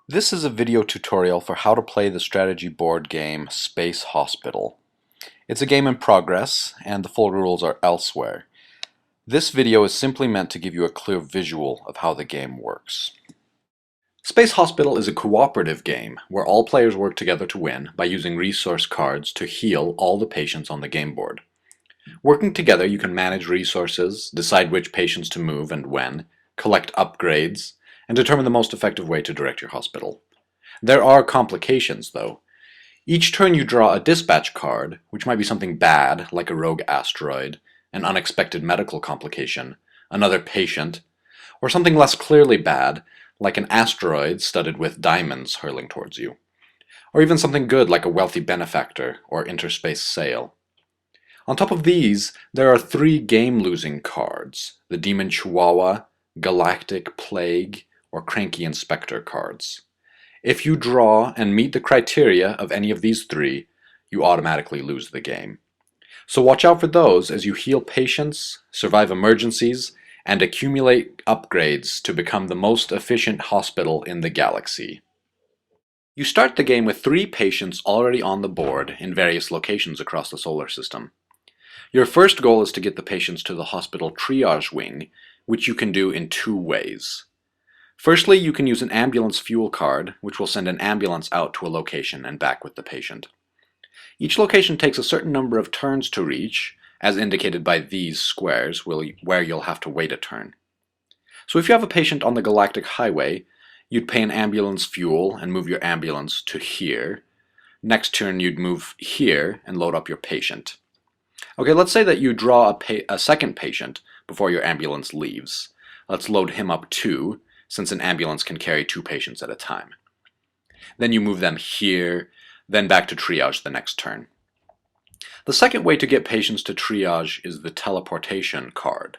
This is a video tutorial for how to play the strategy board game Space Hospital. It's a game in progress, and the full rules are elsewhere. This video is simply meant to give you a clear visual of how the game works. Space Hospital is a cooperative game where all players work together to win by using resource cards to heal all the patients on the game board. Working together, you can manage resources, decide which patients to move and when, collect upgrades, and determine the most effective way to direct your hospital. There are complications, though. Each turn you draw a dispatch card, which might be something bad, like a rogue asteroid, an unexpected medical complication, another patient, or something less clearly bad, like an asteroid studded with diamonds hurling towards you. Or even something good like a wealthy benefactor or interspace sail. On top of these, there are 3 game-losing cards, the Demon Chihuahua, Galactic Plague, or Cranky Inspector cards. If you draw and meet the criteria of any of these 3, you automatically lose the game. So watch out for those as you heal patients, survive emergencies, and accumulate upgrades to become the most efficient hospital in the galaxy. You start the game with 3 patients already on the board in various locations across the solar system. Your first goal is to get the patients to the hospital triage wing, which you can do in 2 ways. Firstly, you can use an ambulance fuel card, which will send an ambulance out to a location and back with the patient. Each location takes a certain number of turns to reach, as indicated by these squares, where you'll have to wait a turn. So if you have a patient on the Galactic Highway, you'd pay an ambulance fuel and move your ambulance to here. Next turn you'd move here and load up your patient. Okay, let's say that you draw a second patient before your ambulance leaves. Let's load him up too, since an ambulance can carry 2 patients at a time. Then you move them here, then back to triage the next turn. The second way to get patients to triage is the teleportation card.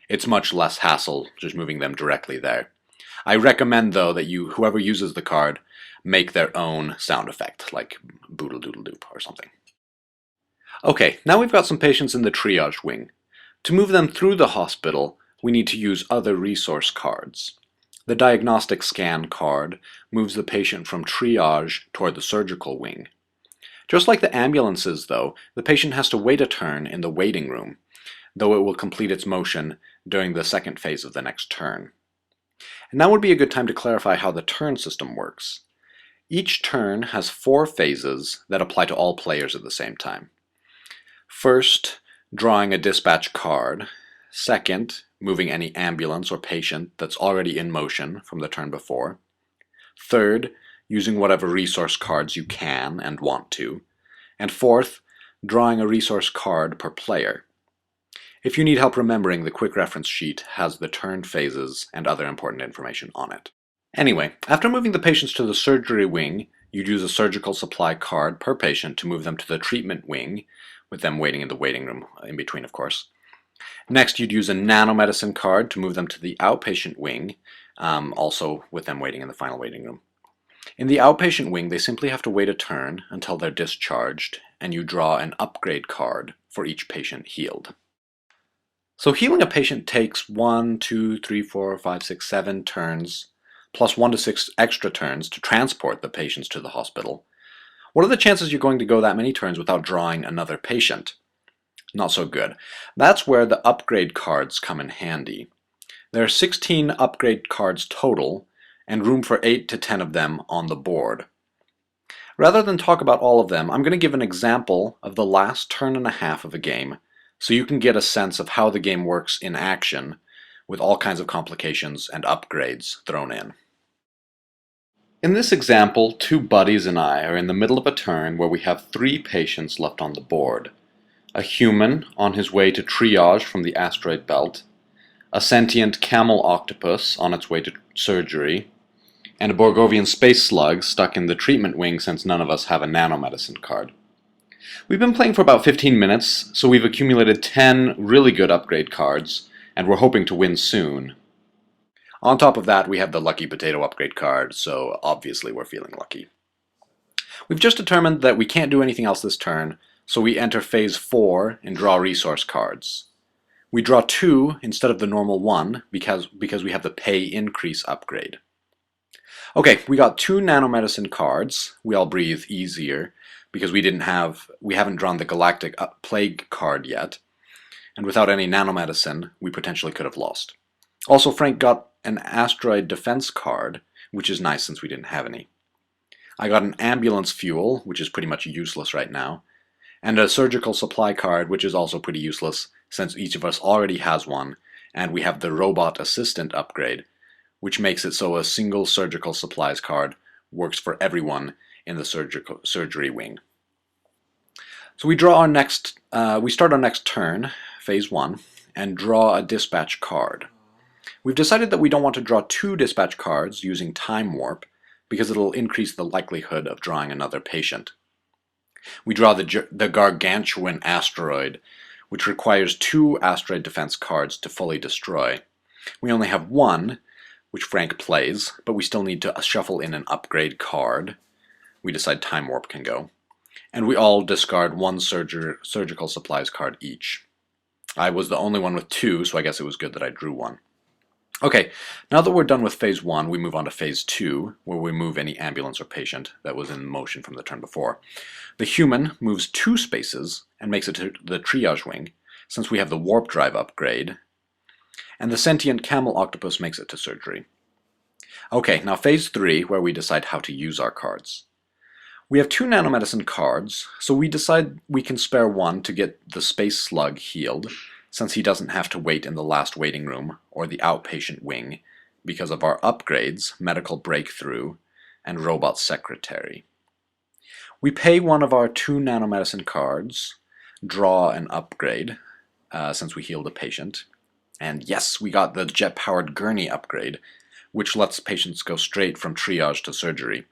It's much less hassle just moving them directly there. I recommend though that whoever uses the card make their own sound effect, like boodle doodle doop or something. Okay, now we've got some patients in the triage wing. To move them through the hospital, we need to use other resource cards. The diagnostic scan card moves the patient from triage toward the surgical wing. Just like the ambulances, though, the patient has to wait a turn in the waiting room, though it will complete its motion during the second phase of the next turn. And now would be a good time to clarify how the turn system works. Each turn has 4 phases that apply to all players at the same time. First, drawing a dispatch card. Second, moving any ambulance or patient that's already in motion from the turn before. Third, using whatever resource cards you can and want to. And fourth, drawing a resource card per player. If you need help remembering, the quick reference sheet has the turn phases and other important information on it. Anyway, after moving the patients to the surgery wing, you'd use a surgical supply card per patient to move them to the treatment wing, with them waiting in the waiting room in between, of course. Next, you'd use a nanomedicine card to move them to the outpatient wing, also with them waiting in the final waiting room. In the outpatient wing, they simply have to wait a turn until they're discharged, and you draw an upgrade card for each patient healed. So healing a patient takes 1, 2, 3, 4, 5, 6, 7 turns, plus 1 to 6 extra turns to transport the patients to the hospital. What are the chances you're going to go that many turns without drawing another patient? Not so good. That's where the upgrade cards come in handy. There are 16 upgrade cards total, and room for 8 to 10 of them on the board. Rather than talk about all of them, I'm going to give an example of the last turn and a half of a game, so you can get a sense of how the game works in action, with all kinds of complications and upgrades thrown in. In this example, 2 buddies and I are in the middle of a turn where we have 3 patients left on the board. A human on his way to triage from the asteroid belt, a sentient camel octopus on its way to surgery, and a Borgovian space slug stuck in the treatment wing since none of us have a nanomedicine card. We've been playing for about 15 minutes, so we've accumulated 10 really good upgrade cards, and we're hoping to win soon. On top of that, we have the Lucky Potato upgrade card, so obviously we're feeling lucky. We've just determined that we can't do anything else this turn, so we enter phase 4 and draw resource cards. We draw 2 instead of the normal 1 because we have the pay increase upgrade. Okay, we got 2 nanomedicine cards. We all breathe easier because we haven't drawn the Galactic Plague card yet. And without any nanomedicine, we potentially could have lost. Also, Frank got an asteroid defense card, which is nice since we didn't have any. I got an ambulance fuel, which is pretty much useless right now, and a surgical supply card, which is also pretty useless since each of us already has one, and we have the robot assistant upgrade, which makes it so a single surgical supplies card works for everyone in the surgery wing. So we start our next turn, phase 1, and draw a dispatch card. We've decided that we don't want to draw 2 dispatch cards using time warp because it'll increase the likelihood of drawing another patient. We draw the gargantuan asteroid, which requires 2 asteroid defense cards to fully destroy. We only have 1, which Frank plays, but we still need to shuffle in an upgrade card. We decide time warp can go. And we all discard 1 surgical supplies card each. I was the only one with 2, so I guess it was good that I drew 1. Okay, now that we're done with phase 1, we move on to phase 2, where we move any ambulance or patient that was in motion from the turn before. The human moves 2 spaces and makes it to the triage wing, since we have the warp drive upgrade, and the sentient camel octopus makes it to surgery. Okay, now phase 3, where we decide how to use our cards. We have 2 nanomedicine cards, so we decide we can spare 1 to get the space slug healed, since he doesn't have to wait in the last waiting room or the outpatient wing because of our upgrades, medical breakthrough, and robot secretary. We pay 1 of our 2 nanomedicine cards, draw an upgrade, since we healed a patient, and yes, we got the jet-powered gurney upgrade, which lets patients go straight from triage to surgery.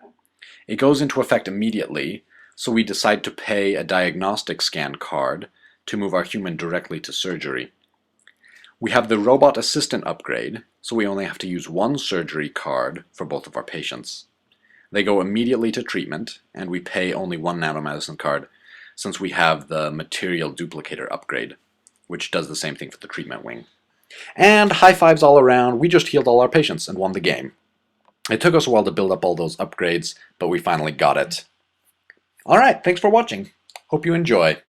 It goes into effect immediately, so we decide to pay a diagnostic scan card to move our human directly to surgery. We have the robot assistant upgrade, so we only have to use 1 surgery card for both of our patients. They go immediately to treatment, and we pay only 1 nanomedicine card since we have the material duplicator upgrade, which does the same thing for the treatment wing. And high fives all around, we just healed all our patients and won the game. It took us a while to build up all those upgrades, but we finally got it. Alright, thanks for watching. Hope you enjoy.